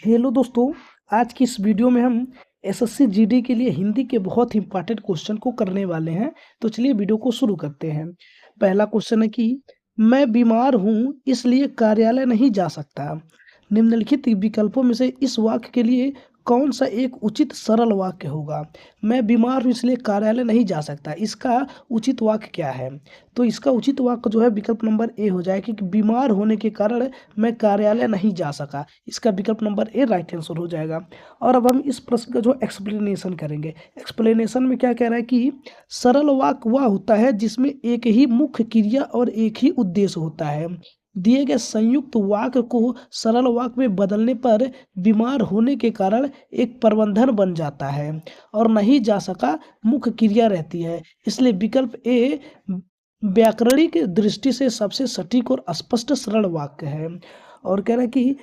Hello दोस्तों। आज की इस वीडियो में हम एसएससी जीडी के लिए हिंदी के बहुत इंपॉर्टेंट क्वेश्चन को करने वाले हैं। तो चलिए वीडियो को शुरू करते हैं। पहला क्वेश्चन है कि मैं बीमार हूँ इसलिए कार्यालय नहीं जा सकता। निम्नलिखित विकल्पों में से इस वाक्य के लिए कौन सा एक उचित सरल वाक्य होगा। मैं बीमार हूँ इसलिए कार्यालय नहीं जा सकता, इसका उचित वाक्य क्या है? तो इसका उचित वाक्य जो है विकल्प नंबर ए हो जाएगा कि बीमार होने के कारण मैं कार्यालय नहीं जा सका। इसका विकल्प नंबर ए राइट आंसर हो जाएगा। और अब हम इस प्रश्न का जो एक्सप्लेनेशन करेंगे। एक्सप्लेनेशन में क्या कह रहा है कि सरल वाक्य वह होता है जिसमें एक ही मुख्य क्रिया और एक ही उद्देश्य होता है। दिए गए संयुक्त वाक्य को सरल वाक्य में बदलने पर बीमार होने के कारण एक प्रबंधन बन जाता है और नहीं जा सका मुख्य क्रिया रहती है। इसलिए विकल्प ए व्याकरणिक दृष्टि से सबसे सटीक और स्पष्ट सरल वाक्य है। और कह रहा है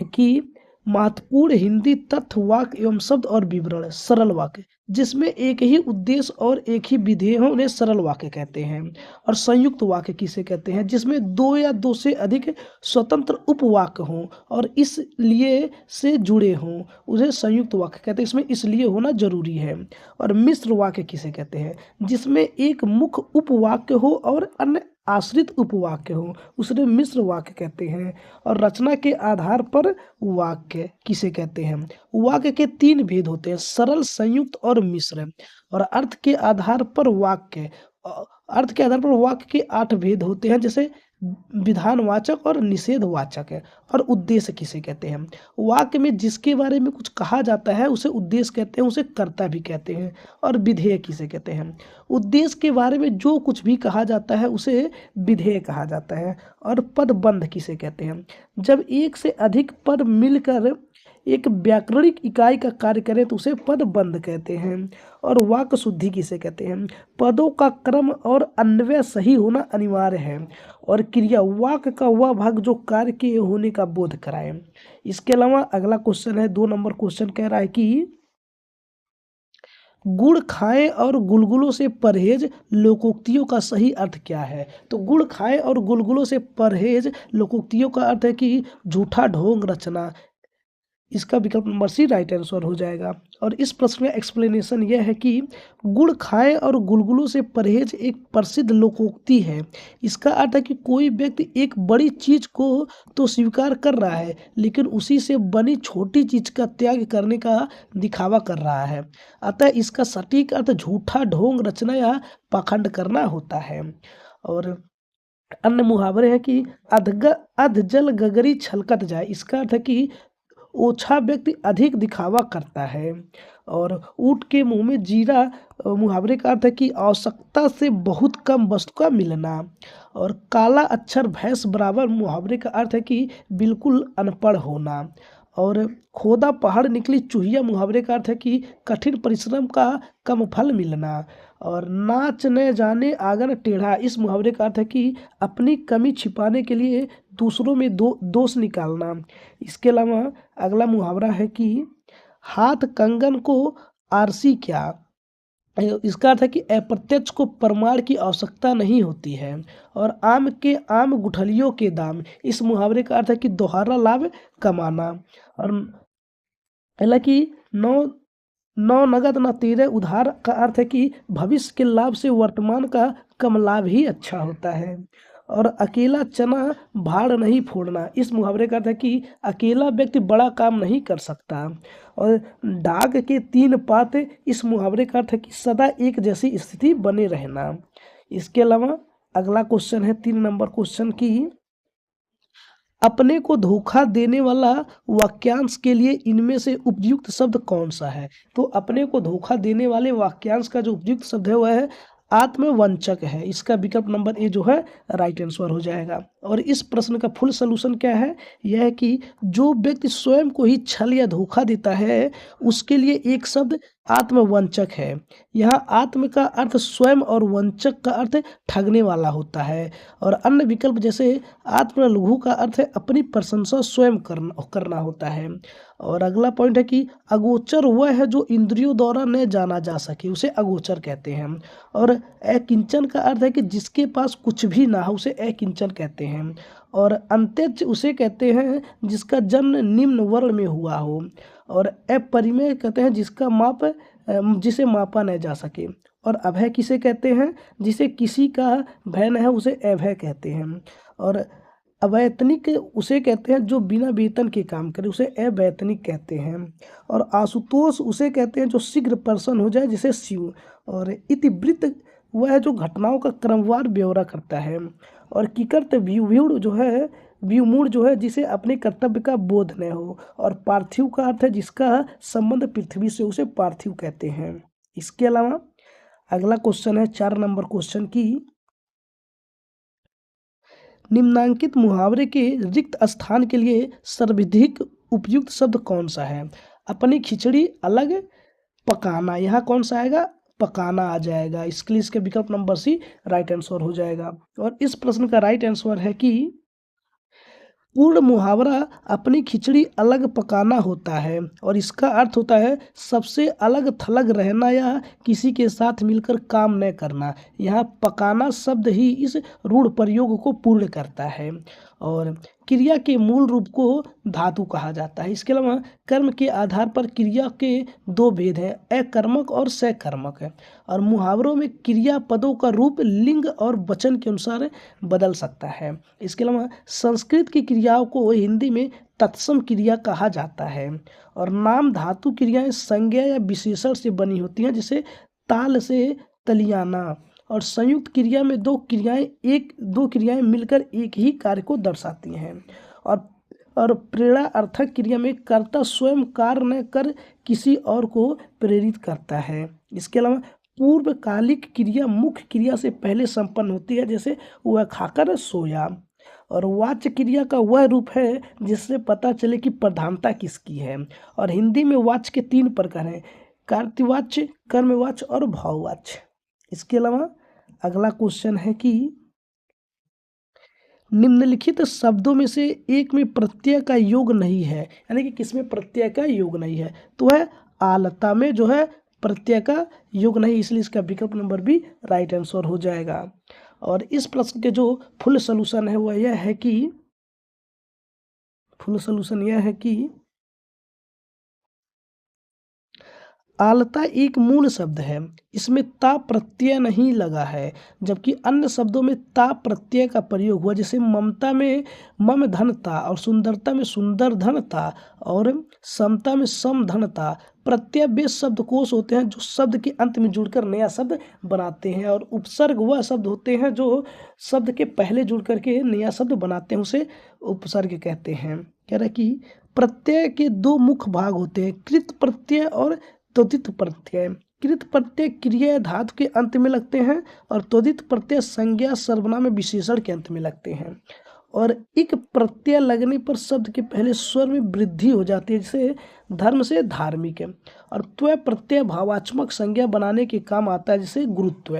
कि महत्वपूर्ण हिंदी तथ्य वाक्य एवं शब्द और विवरण सरल वाक्य जिसमें एक ही उद्देश्य और एक ही विधेय हो उन्हें सरल वाक्य कहते हैं। और संयुक्त वाक्य किसे कहते हैं? जिसमें दो या दो से अधिक स्वतंत्र उपवाक्य हों और इसलिए से जुड़े हों उन्हें संयुक्त वाक्य कहते हैं। इसमें इसलिए होना जरूरी है। और मिश्र वाक्य किसे कहते हैं? जिसमें एक मुख्य उपवाक्य हो और अन्य आश्रित उपवाक्य हो उसे मिश्र वाक्य कहते हैं। और रचना के आधार पर वाक्य किसे कहते हैं? वाक्य के तीन भेद होते हैं, सरल, संयुक्त और मिश्र। और अर्थ के आधार पर वाक्य के 8 भेद होते हैं, जैसे विधानवाचक और निषेधवाचक है। और उद्देश्य किसे कहते हैं? वाक्य में जिसके बारे में कुछ कहा जाता है उसे उद्देश्य कहते हैं, उसे कर्ता भी कहते हैं। और विधेय किसे कहते हैं? उद्देश्य के बारे में जो कुछ भी कहा जाता है उसे विधेय कहा जाता है। और पदबंध किसे कहते हैं? जब एक से अधिक पद मिलकर एक व्याकरणिक इकाई का कार्य करें तो उसे पदबंध कहते हैं। और वाक्य शुद्धि किसे कहते हैं? पदों का क्रम और अन्वय सही होना अनिवार्य है। और क्रिया वाक्य का वह भाग जो कार्य के होने का बोध कराए। इसके अलावा अगला क्वेश्चन है 2 नंबर क्वेश्चन कह रहा है कि गुड़ खाएं और गुलगुलों से परहेज लोकोक्तियों का सही अर्थ क्या है? तो गुड़ खाएं और गुलगुलों से परहेज लोकोक्तियों का अर्थ है कि झूठा ढोंग रचना। इसका विकल्प नंबर सी राइट आंसर हो जाएगा। और इस प्रश्न का एक्सप्लेनेशन यह है कि गुड़ खाएं और गुलगुलों से परहेज एक प्रसिद्ध लोकोक्ति है। इसका अर्थ है कि कोई व्यक्ति एक बड़ी चीज को तो स्वीकार कर रहा है लेकिन उसी से बनी छोटी चीज का त्याग करने का दिखावा कर रहा है। अतः इसका सटीक अर्थ झूठा ढोंग रचना या पाखंड करना होता है। और अन्य मुहावरे हैं कि अध जल गगरी छलकत जाए। इसका अर्थ है कि ओछा व्यक्ति अधिक दिखावा करता है। और ऊँट के मुंह में जीरा मुहावरे का अर्थ है कि आवश्यकता से बहुत कम वस्तु का मिलना। और काला अक्षर भैंस बराबर मुहावरे का अर्थ है कि बिल्कुल अनपढ़ होना। और खोदा पहाड़ निकली चूहिया मुहावरे का अर्थ है कि कठिन परिश्रम का कम फल मिलना। और नाच न जाने आंगन टेढ़ा, इस मुहावरे का अर्थ है कि अपनी कमी छिपाने के लिए दूसरों में दोष निकालना। इसके अलावा अगला मुहावरा है कि हाथ कंगन को आरसी क्या। इसका अर्थ है कि अप्रत्यक्ष को प्रमाण की आवश्यकता नहीं होती है। और आम के आम गुठलियों के दाम, इस मुहावरे का अर्थ है कि दोहरा लाभ कमाना। और हालांकि नौ नगद न तेरे उधार का अर्थ है कि भविष्य के लाभ से वर्तमान का कम लाभ ही अच्छा होता है। और अकेला चना भाड़ नहीं फोड़ना, इस मुहावरे का अर्थ है कि अकेला व्यक्ति बड़ा काम नहीं कर सकता। और डाक के 3 पात, इस मुहावरे का अर्थ है कि सदा एक जैसी स्थिति बने रहना। इसके अलावा अगला क्वेश्चन है 3 नंबर क्वेश्चन की अपने को धोखा देने वाला वाक्यांश के लिए इनमें से उपयुक्त शब्द कौन सा है? तो अपने को धोखा देने वाले वाक्यांश का जो उपयुक्त शब्द है वह है आत्मवंचक है। इसका विकल्प नंबर ए जो है राइट आंसर हो जाएगा। और इस प्रश्न का फुल सलूशन क्या है? यह है कि जो व्यक्ति स्वयं को ही छल या धोखा देता है उसके लिए एक शब्द आत्मवंचक है। यहाँ आत्म का अर्थ स्वयं और वंचक का अर्थ ठगने वाला होता है। और अन्य विकल्प जैसे आत्मलघु का अर्थ है अपनी प्रशंसा स्वयं करना होता है। और अगला पॉइंट है कि अगोचर वह है जो इंद्रियों द्वारा न जाना जा सके, उसे अगोचर कहते हैं। और अकिंचन का अर्थ है कि जिसके पास कुछ भी ना हो उसे अकिंचन कहते हैं। और अंत्यज उसे कहते हैं जिसका जन्म निम्न वर्ण में हुआ हो। और अपरिमेय कहते हैं जिसका माप जिसे मापा न जा सके। और अभय किसे कहते हैं, जिसे किसी का भय न है उसे अभय कहते हैं। और अवैतनिक उसे कहते हैं जो बिना वेतन के काम करे, उसे अवैतनिक कहते हैं। और आशुतोष उसे कहते हैं जो शीघ्र प्रसन्न हो जाए, जिसे शिव। और इतिवृत्त वह है जो घटनाओं का क्रमवार ब्यौरा करता है। और किकर्त व्यूढ़ जो है, व्यूमूढ़ जो है जिसे अपने कर्तव्य का बोध न हो। और पार्थिव का अर्थ है जिसका संबंध पृथ्वी से, उसे पार्थिव कहते हैं। इसके अलावा अगला क्वेश्चन है 4 नंबर क्वेश्चन की, निम्नांकित मुहावरे के रिक्त स्थान के लिए सर्वाधिक उपयुक्त शब्द कौन सा है। अपनी खिचड़ी अलग पकाना, यहाँ कौन सा आएगा, पकाना आ जाएगा। इसके लिए इसके विकल्प नंबर सी राइट आंसर हो जाएगा। और इस प्रश्न का राइट आंसर है कि पूर्ण मुहावरा अपनी खिचड़ी अलग पकाना होता है। और इसका अर्थ होता है सबसे अलग थलग रहना या किसी के साथ मिलकर काम न करना। यहाँ पकाना शब्द ही इस रूढ़ प्रयोग को पूर्ण करता है। और क्रिया के मूल रूप को धातु कहा जाता है। इसके अलावा कर्म के आधार पर क्रिया के 2 भेद हैं, अकर्मक और सकर्मक है। और मुहावरों में क्रिया पदों का रूप लिंग और वचन के अनुसार बदल सकता है। इसके अलावा संस्कृत की क्रियाओं को हिंदी में तत्सम क्रिया कहा जाता है। और नाम धातु क्रियाएं संज्ञा या विशेषण से बनी होती हैं, जैसे ताल से तलियाना। और संयुक्त क्रिया में दो क्रियाएं मिलकर एक ही कार्य को दर्शाती हैं। और प्रेरणा अर्थक क्रिया में कर्ता स्वयं कार्य न कर किसी और को प्रेरित करता है। इसके अलावा पूर्वकालिक क्रिया मुख्य क्रिया से पहले संपन्न होती है, जैसे वह खाकर सोया। और वाच्य क्रिया का वह रूप है जिससे पता चले कि प्रधानता किसकी है। और हिंदी में वाच्य के 3 प्रकार हैं, कार्तवाच्य, कर्मवाच्य और भाववाच्य। इसके अलावा अगला क्वेश्चन है कि निम्नलिखित शब्दों में से एक में प्रत्यय का योग नहीं है, यानी कि किसमें प्रत्यय का योग नहीं है, तो है आलता में जो है प्रत्यय का योग नहीं, इसलिए इसका विकल्प नंबर बी राइट आंसर हो जाएगा। और इस प्रश्न के जो फुल सॉल्यूशन है वह यह है कि आलता एक मूल शब्द है, इसमें ता प्रत्यय नहीं लगा है। जबकि अन्य शब्दों में ता प्रत्यय का प्रयोग हुआ, जैसे ममता में मम धन था, और सुंदरता में सुंदर धन था, और समता में सम धन था। प्रत्यय वे शब्दकोश होते हैं जो शब्द के अंत में जुड़कर नया शब्द बनाते हैं। और उपसर्ग वह शब्द होते हैं जो शब्द के पहले जुड़ करके नया शब्द बनाते हैं, उसे उपसर्ग कहते हैं। कह रहा है कि प्रत्यय के 2 मुख्य भाग होते हैं, कृत प्रत्यय और त्वदित प्रत्यय। कृत प्रत्यय क्रिया धातु के अंत में लगते हैं, और त्वदित प्रत्यय संज्ञा सर्वनाम विशेषण के अंत में लगते हैं। और इक प्रत्यय लगने पर शब्द के पहले स्वर में वृद्धि हो जाती है, जैसे धर्म से धार्मिक है। और त्वय प्रत्यय भावात्मक संज्ञा बनाने के काम आता है, जैसे गुरुत्व।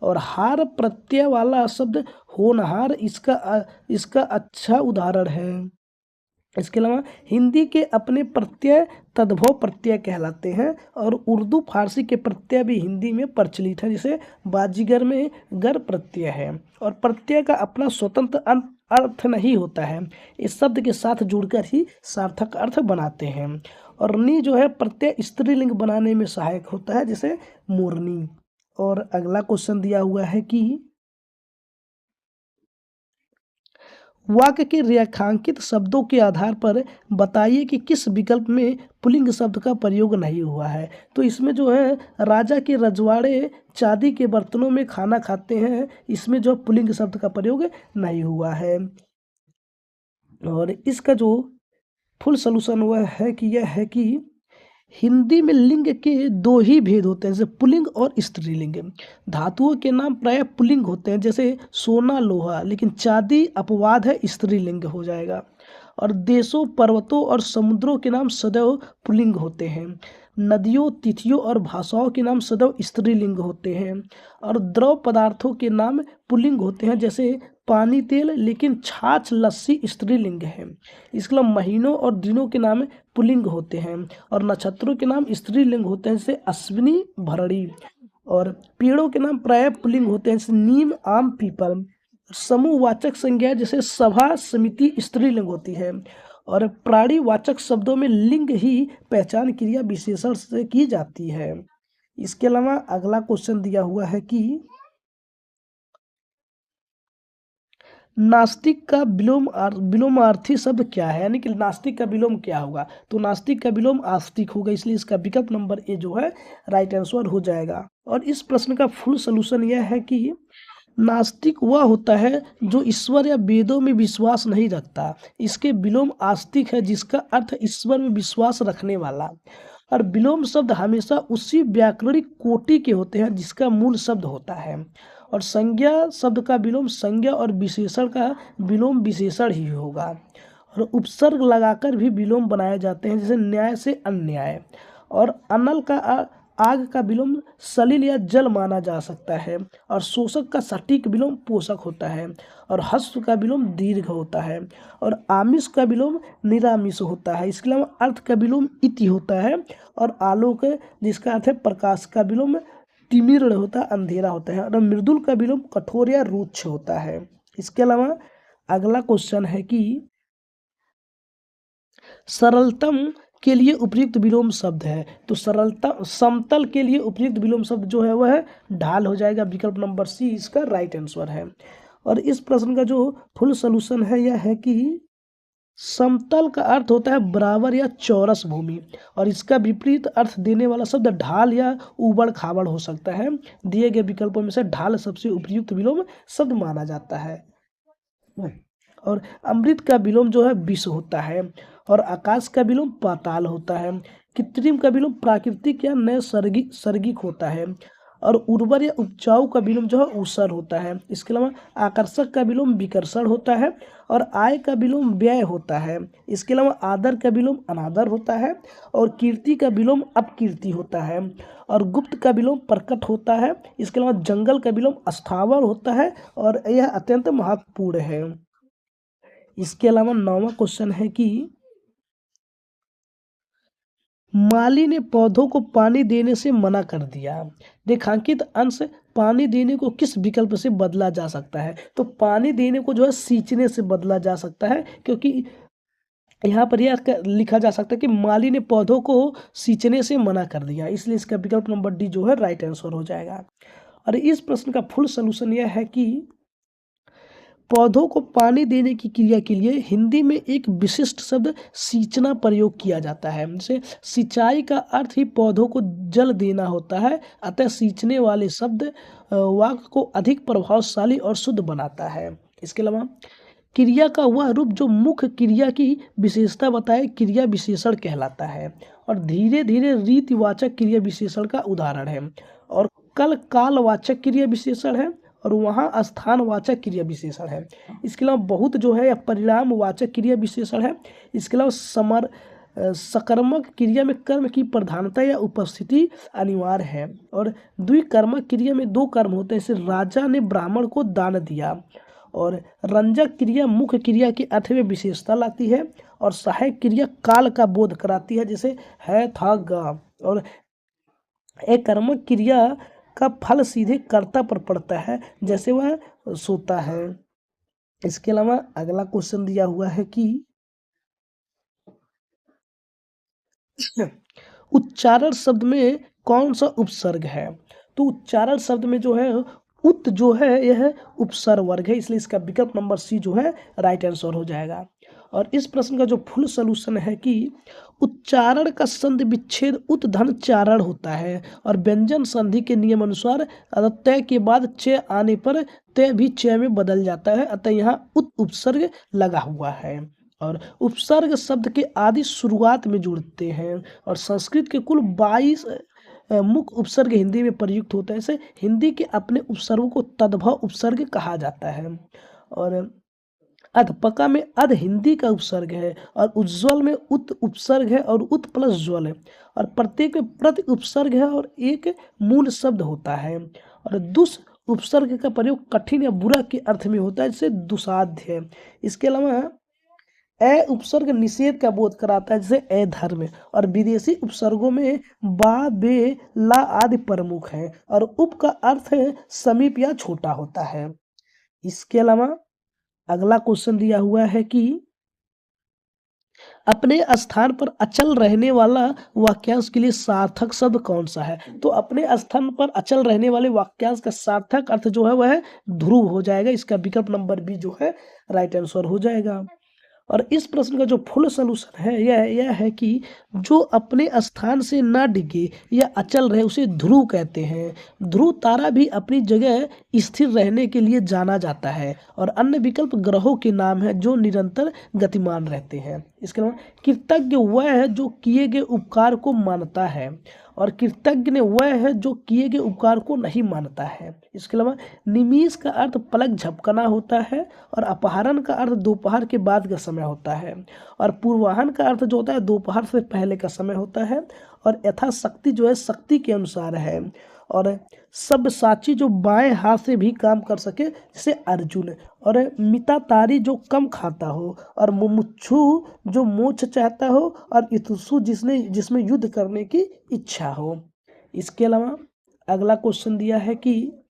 और हार प्रत्यय वाला शब्द होनहार इसका अच्छा उदाहरण है। इसके अलावा हिंदी के अपने प्रत्यय तद्भव प्रत्यय कहलाते हैं, और उर्दू फारसी के प्रत्यय भी हिंदी में प्रचलित है, जैसे बाजीगर में गर प्रत्यय है। और प्रत्यय का अपना स्वतंत्र अर्थ नहीं होता है, इस शब्द के साथ जुड़कर ही सार्थक अर्थ बनाते हैं। और नी जो है प्रत्यय स्त्रीलिंग बनाने में सहायक होता है, जैसे मोरनी। और अगला क्वेश्चन दिया हुआ है कि वाक्य के रेखांकित शब्दों के आधार पर बताइए कि किस विकल्प में पुल्लिंग शब्द का प्रयोग नहीं हुआ है। तो इसमें जो है राजा के रजवाड़े चांदी के बर्तनों में खाना खाते हैं, इसमें जो पुल्लिंग शब्द का प्रयोग नहीं हुआ है। और इसका जो फुल सॉल्यूशन वह है कि यह है कि हिंदी में लिंग के 2 ही भेद होते हैं, जैसे पुल्लिंग और स्त्रीलिंग। धातुओं के नाम प्रायः पुल्लिंग होते हैं, जैसे सोना लोहा, लेकिन चांदी अपवाद है, स्त्रीलिंग हो जाएगा। और देशों पर्वतों और समुद्रों के नाम सदैव पुल्लिंग होते हैं। नदियों तिथियों और भाषाओं के नाम सदैव स्त्रीलिंग होते हैं। और द्रव पदार्थों के नाम पुल्लिंग होते हैं, जैसे पानी तेल, लेकिन छाछ लस्सी स्त्रीलिंग है। इसके अलावा महीनों और दिनों के नाम पुल्लिंग होते हैं, और नक्षत्रों के नाम स्त्रीलिंग होते हैं, जैसे अश्विनी भरणी। और पेड़ों के नाम प्रायः पुल्लिंग होते हैं, जैसे नीम आम पीपल। समूहवाचक संज्ञा जैसे सभा, समिति स्त्रीलिंग होती है। और प्राणीवाचक शब्दों में लिंग ही पहचान क्रिया विशेषण से की जाती है। इसके अलावा अगला क्वेश्चन दिया हुआ है कि नास्तिक का विलोमार्थी शब्द क्या है, यानी कि नास्तिक का विलोम क्या होगा। तो नास्तिक का विलोम आस्तिक होगा, इसलिए इसका विकल्प नंबर ए जो है राइट आंसर हो जाएगा। और इस प्रश्न का फुल सोल्यूशन यह है कि नास्तिक वह होता है जो ईश्वर या वेदों में विश्वास नहीं रखता। इसके विलोम आस्तिक है जिसका अर्थ ईश्वर में विश्वास रखने वाला। और विलोम शब्द हमेशा उसी व्याकरणिक कोटि के होते हैं जिसका मूल शब्द होता है। और संज्ञा शब्द का विलोम संज्ञा और विशेषण का विलोम विशेषण ही होगा। और उपसर्ग लगाकर भी विलोम बनाए जाते हैं, जैसे न्याय से अन्याय। और अनल का आग का विलोम सलिल या जल माना जा सकता है। और शोषक का सटीक विलोम पोषक होता है। और हस्व का विलोम दीर्घ होता है। और आमिष का विलोम निरामिष होता है। इसके अलावा अर्थ का विलोम इति होता है। और आलोक जिसका अर्थ है प्रकाश का विलोम तिमिर होता है, अंधेरा होता है। और मृदुल का विलोम कठोर या रुक्ष होता है। इसके अलावा अगला क्वेश्चन है कि सरलतम के लिए उपयुक्त विलोम शब्द है। तो सरलता समतल के लिए उपयुक्त विलोम शब्द जो है वह ढाल हो जाएगा, विकल्प नंबर सी इसका राइट आंसर है। और इस प्रश्न का जो फुल सोल्यूशन है यह है कि समतल का अर्थ होता है बराबर या चौरस भूमि। और इसका विपरीत अर्थ देने वाला शब्द ढाल या उबड़ खाबड़ हो सकता है। दिए गए विकल्पों में से ढाल सबसे उपयुक्त विलोम शब्द माना जाता है। और अमृत का विलोम जो है विष होता है। और आकाश का विलोम पाताल होता है। कृत्रिम का विलोम प्राकृतिक या नैसर्गिक होता है। और उर्वर या उपजाऊ का विलोम जो है ऊसर होता है। इसके अलावा आकर्षक का विलोम विकर्षण होता है। और आय का विलोम व्यय होता है। इसके अलावा आदर का विलोम अनादर होता है। और कीर्ति का विलोम अपकीर्ति होता है। और गुप्त का विलोम प्रकट होता है। इसके अलावा जंगल का विलोम अस्थावर होता है। और यह अत्यंत महत्वपूर्ण है। इसके अलावा 9वां क्वेश्चन है कि माली ने पौधों को पानी देने से मना कर दिया। रेखांकित अंश पानी देने को किस विकल्प से बदला जा सकता है। तो पानी देने को जो है सींचने से बदला जा सकता है, क्योंकि यहाँ पर यह लिखा जा सकता है कि माली ने पौधों को सींचने से मना कर दिया, इसलिए इसका विकल्प नंबर डी जो है राइट आंसर हो जाएगा। और इस प्रश्न का फुल सोल्यूशन यह है कि पौधों को पानी देने की क्रिया के लिए हिंदी में एक विशिष्ट शब्द सींचना प्रयोग किया जाता है। जैसे सिंचाई का अर्थ ही पौधों को जल देना होता है, अतः सींचने वाले शब्द वाक्य को अधिक प्रभावशाली और शुद्ध बनाता है। इसके अलावा क्रिया का वह रूप जो मुख्य क्रिया की विशेषता बताए क्रिया विशेषण कहलाता है। और धीरे धीरे रीतिवाचक क्रिया विशेषण का उदाहरण है। और कल कालवाचक क्रिया विशेषण है। और वहाँ स्थानवाचक क्रिया विशेषण है। इसके अलावा बहुत जो है परिणामवाचक क्रिया विशेषण है। इसके अलावा सकर्मक क्रिया में कर्म की प्रधानता या उपस्थिति अनिवार्य है। और द्विकर्मक क्रिया में दो कर्म होते हैं, जैसे राजा ने ब्राह्मण को दान दिया। और रंजक क्रिया मुख्य क्रिया के अर्थ में विशेषता लाती है। और सहायक क्रिया काल का बोध कराती है, जैसे है था गा। और अकर्मक क्रिया का फल सीधे कर्ता पर पड़ता है, जैसे वह सोता है। इसके अलावा अगला क्वेश्चन दिया हुआ है कि उच्चारण शब्द में कौन सा उपसर्ग है। तो उच्चारण शब्द में जो है उत जो है यह उपसर्ग वर्ग है, इसलिए इसका विकल्प नंबर सी जो है राइट आंसर हो जाएगा। और इस प्रश्न का जो फुल सोल्यूशन है कि उच्चारण का संधि विच्छेद उत धन चारण होता है। और व्यंजन संधि के नियम अनुसार तय के बाद च आने पर तय भी च में बदल जाता है, अतः यहाँ उत उपसर्ग लगा हुआ है। और उपसर्ग शब्द के आदि शुरुआत में जुड़ते हैं। और संस्कृत के कुल 22 मुख्य उपसर्ग हिंदी में प्रयुक्त होते हैं। ऐसे हिंदी के अपने उपसर्गों को तद्भव उपसर्ग कहा जाता है। और अधपका में अध हिंदी का उपसर्ग है। और उज्ज्वल में उत उपसर्ग है और उत प्लस ज्वल है। और प्रत्येक में प्रति उपसर्ग है और एक मूल शब्द होता है। और दुस उपसर्ग का प्रयोग कठिन या बुरा के अर्थ में होता है, जैसे दुसाध्य है। इसके अलावा ए उपसर्ग निषेध का बोध कराता है, जैसे ए धर्म। और विदेशी उपसर्गों में बा बे ला आदि प्रमुख है। और उप का अर्थ समीप या छोटा होता है। इसके अलावा अगला क्वेश्चन दिया हुआ है कि अपने स्थान पर अचल रहने वाला वाक्यांश के लिए सार्थक शब्द कौन सा है। तो अपने स्थान पर अचल रहने वाले वाक्यांश का सार्थक अर्थ जो है वह है ध्रुव हो जाएगा। इसका विकल्प नंबर बी जो है राइट आंसर हो जाएगा। और इस प्रश्न का जो फुल सॉल्यूशन है यह है कि जो अपने स्थान से ना डिगे या अचल रहे उसे ध्रुव कहते हैं। ध्रुव तारा भी अपनी जगह स्थिर रहने के लिए जाना जाता है। और अन्य विकल्प ग्रहों के नाम है जो निरंतर गतिमान रहते हैं। इसके अलावा कृतज्ञ वह है जो किए गए उपकार को मानता है और कृतज्ञ वह है जो किए गए उपकार को नहीं मानता है। इसके अलावा निमिष का अर्थ पलक झपकना होता है और अपहरण का अर्थ दोपहर के बाद का समय होता है और पूर्वाह्न का अर्थ जो होता है दोपहर से पहले का समय होता है और यथाशक्ति जो है शक्ति के अनुसार है। और सब्यसाची जो बाएं हाथ से भी काम कर सके जैसे अर्जुन। और मितातारी जो कम खाता हो और मुमुक्षु जो मोक्ष चाहता हो और इतुसु जिसमें युद्ध करने की इच्छा हो। इसके अलावा अगला क्वेश्चन दिया है कि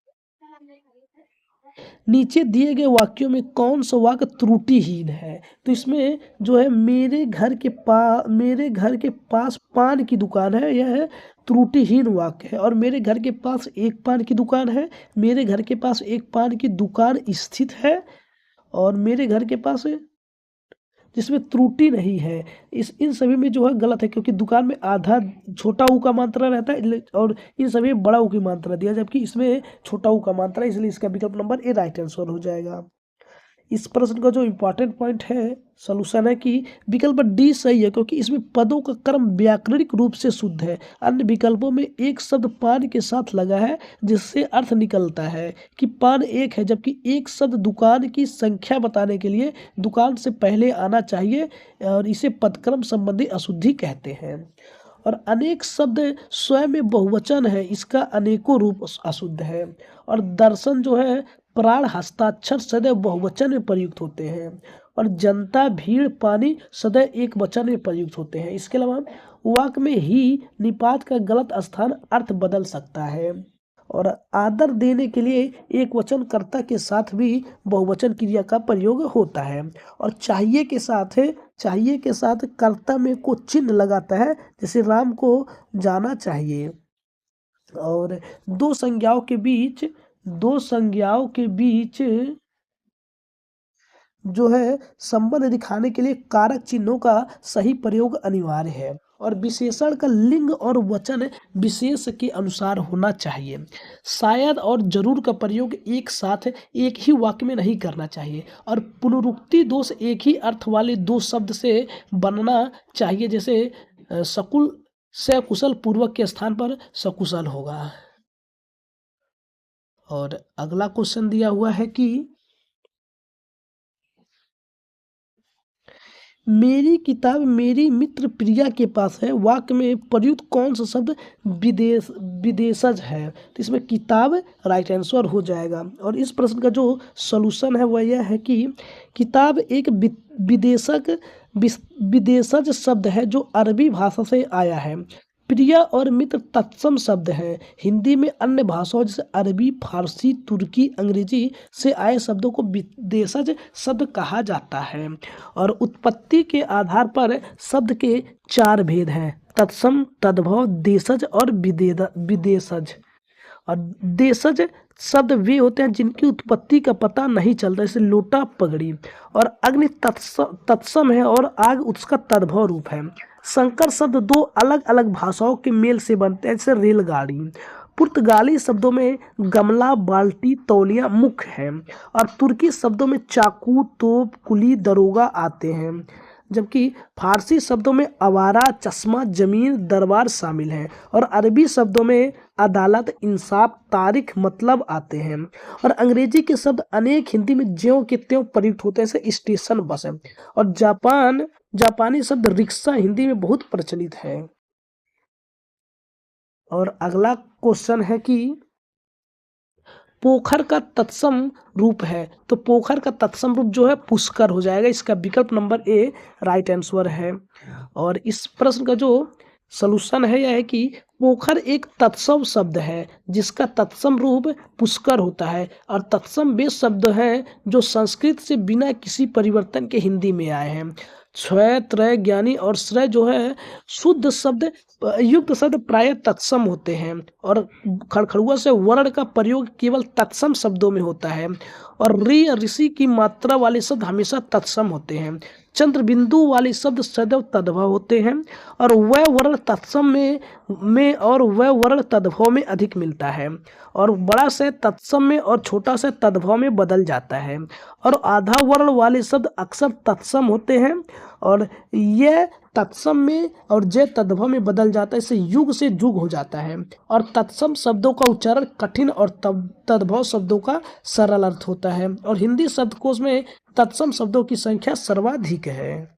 नीचे दिए गए वाक्यों में कौन सा वाक्य त्रुटिहीन है। तो इसमें जो है मेरे घर के पास पान की दुकान है, यह है त्रुटिहीन वाक्य है। और मेरे घर के पास एक पान की दुकान है, मेरे घर के पास एक पान की दुकान स्थित है और मेरे घर के पास जिसमें त्रुटि नहीं है, इन सभी में जो है गलत है क्योंकि दुकान में आधा छोटा ऊ का मात्रा रहता है और इन सभी में बड़ा ऊ की मात्रा दिया, जबकि इसमें छोटा ऊ का मात्रा है, इसलिए इसका विकल्प नंबर ए राइट आंसर हो जाएगा। इस प्रश्न का जो इम्पोर्टेंट पॉइंट है सॉल्यूशन है कि विकल्प डी सही है क्योंकि इसमें पदों का क्रम व्याकरणिक रूप से शुद्ध है। अन्य विकल्पों में एक शब्द पान के साथ लगा है जिससे अर्थ निकलता है कि पान एक है, जबकि एक शब्द दुकान की संख्या बताने के लिए दुकान से पहले आना चाहिए और इसे पदक्रम संबंधी अशुद्धि कहते हैं। और अनेक शब्द स्वयं में बहुवचन है, इसका अनेकों रूप अशुद्ध है। और दर्शन जो है प्राण हस्ताक्षर सदैव बहुवचन में प्रयुक्त होते हैं और जनता भीड़ पानी सदैव एक वचन में प्रयुक्त होते हैं। इसके अलावा वाक्य में ही निपात का गलत स्थान अर्थ बदल सकता है। और आदर देने के लिए एक वचन कर्ता के साथ भी बहुवचन क्रिया का प्रयोग होता है। और चाहिए के साथ कर्ता में को चिन्ह लगाता है, जैसे राम को जाना चाहिए। और दो संज्ञाओं के बीच जो है संबंध दिखाने के लिए कारक चिन्हों का सही प्रयोग अनिवार्य है। और विशेषण का लिंग और वचन विशेष के अनुसार होना चाहिए। शायद और जरूर का प्रयोग एक साथ एक ही वाक्य में नहीं करना चाहिए। और पुनरुक्ति दोष एक ही अर्थ वाले दो शब्द से बनना चाहिए, जैसे सकुशल पूर्वक के स्थान पर सकुशल होगा। और अगला क्वेश्चन दिया हुआ है कि मेरी किताब मेरी मित्र प्रिया के पास है, वाक्य में प्रयुक्त कौन सा शब्द विदेशज है। तो इसमें किताब राइट आंसर हो जाएगा। और इस प्रश्न का जो सॉल्यूशन है वह यह है कि किताब एक विदेशज शब्द है जो अरबी भाषा से आया है। प्रिया और मित्र तत्सम शब्द हैं। हिंदी में अन्य भाषाओं जैसे अरबी, फारसी, तुर्की, अंग्रेजी से आए शब्दों को विदेशज शब्द कहा जाता है। और उत्पत्ति के आधार पर शब्द के चार भेद हैं: तत्सम, तद्भव, देशज और विदेशज। और देशज शब्द वे होते हैं जिनकी उत्पत्ति का पता नहीं चलता, जैसे लोटा, पगड़ी। और अग्नि तत्सम है और आग उसका तद्भव रूप है। संकर शब्द दो अलग अलग भाषाओं के मेल से बनते हैं, जैसे रेलगाड़ी। पुर्तगाली शब्दों में गमला, बाल्टी, तौलिया मुख्य है। और तुर्की शब्दों में चाकू, तोप, कुली, दरोगा आते हैं। जबकि फारसी शब्दों में आवारा, चश्मा, जमीन, दरबार शामिल हैं। और अरबी शब्दों में अदालत, इंसाफ, तारीख, मतलब आते हैं। और अंग्रेजी के शब्द अनेक हिंदी में ज्यों के त्यों प्रयुक्त होते हैं, जैसे स्टेशन, बस है। और जापानी शब्द रिक्शा हिंदी में बहुत प्रचलित है। और अगला क्वेश्चन है कि पोखर का तत्सम रूप है। तो पोखर का तत्सम रूप जो है पुष्कर हो जाएगा। इसका विकल्प नंबर ए राइट आंसर है। और इस प्रश्न का जो सॉल्यूशन है यह है कि पोखर एक तत्सम शब्द है जिसका तत्सम रूप पुष्कर होता है और तत्सम वे शब्द हैं जो संस्कृत से बिना किसी परिवर्तन के हिंदी में आए हैं। क्षय त्रय ज्ञानी और श्रय जो है शुद्ध शब्द युक्त शब्द प्रायः तत्सम होते हैं और खड़खड़ुआ से वर्ण का प्रयोग केवल तत्सम शब्दों में होता है और ऋ ऋषि की मात्रा वाले शब्द हमेशा तत्सम होते हैं। चंद्र बिंदु वाले शब्द सदैव तद्भव होते हैं और वह वर्ण तत्सम में और वह वर्ण तद्भव में अधिक मिलता है और बड़ा से तत्सम में और छोटा से तद्भव में बदल जाता है और आधा वर्ण वाले शब्द अक्सर तत्सम होते हैं और यह तत्सम में और जय तद्भव में बदल जाता है, इससे युग से जुग हो जाता है और तत्सम शब्दों का उच्चारण कठिन और तद्भव शब्दों का सरल अर्थ होता है और हिंदी शब्दकोश में तत्सम शब्दों की संख्या सर्वाधिक है।